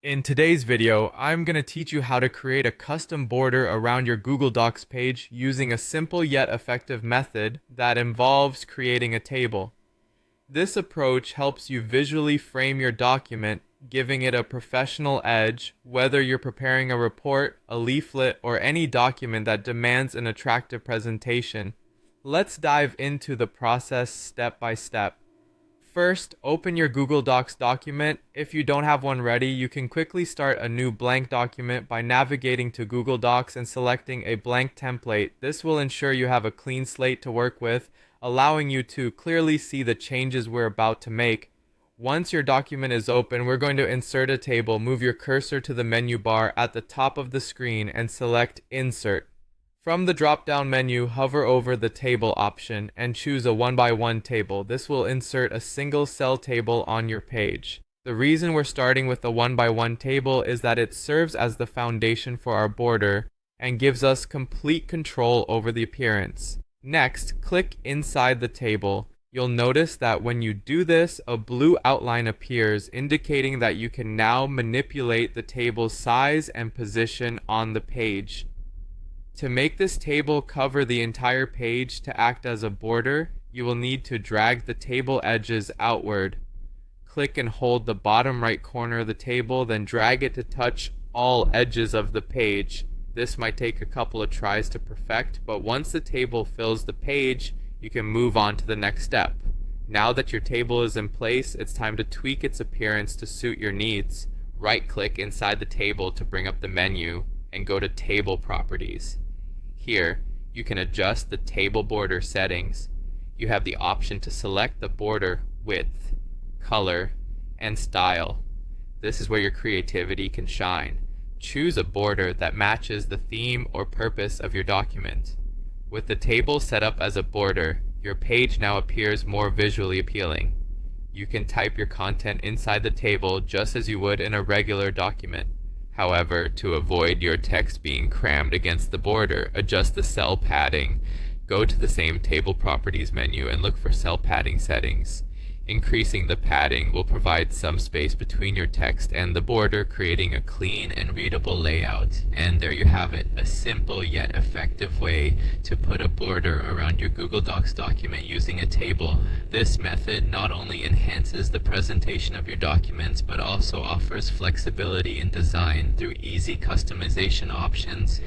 In today's video, I'm going to teach you how to create a custom border around your Google Docs page using a simple yet effective method that involves creating a table. This approach helps you visually frame your document, giving it a professional edge, whether you're preparing a report, a leaflet, or any document that demands an attractive presentation. Let's dive into the process step by step. First, open your Google Docs document. If you don't have one ready, you can quickly start a new blank document by navigating to Google Docs and selecting a blank template. This will ensure you have a clean slate to work with, allowing you to clearly see the changes we're about to make. Once your document is open, we're going to insert a table. Move your cursor to the menu bar at the top of the screen and select Insert. From the drop-down menu, hover over the Table option and choose a 1x1 table. This will insert a single cell table on your page. The reason we're starting with the 1x1 table is that it serves as the foundation for our border and gives us complete control over the appearance. Next, click inside the table. You'll notice that when you do this, a blue outline appears, indicating that you can now manipulate the table's size and position on the page. To make this table cover the entire page to act as a border, you will need to drag the table edges outward. Click and hold the bottom right corner of the table, then drag it to touch all edges of the page. This might take a couple of tries to perfect, but once the table fills the page, you can move on to the next step. Now that your table is in place, it's time to tweak its appearance to suit your needs. Right-click inside the table to bring up the menu and go to Table Properties. Here, you can adjust the table border settings. You have the option to select the border width, color, and style. This is where your creativity can shine. Choose a border that matches the theme or purpose of your document. With the table set up as a border, your page now appears more visually appealing. You can type your content inside the table just as you would in a regular document. However, to avoid your text being crammed against the border, adjust the cell padding. Go to the same Table Properties menu and look for cell padding settings. Increasing the padding will provide some space between your text and the border, creating a clean and readable layout. And there you have it, a simple yet effective way to put a border around your Google Docs document using a table. This method not only enhances the presentation of your documents, but also offers flexibility in design through easy customization options.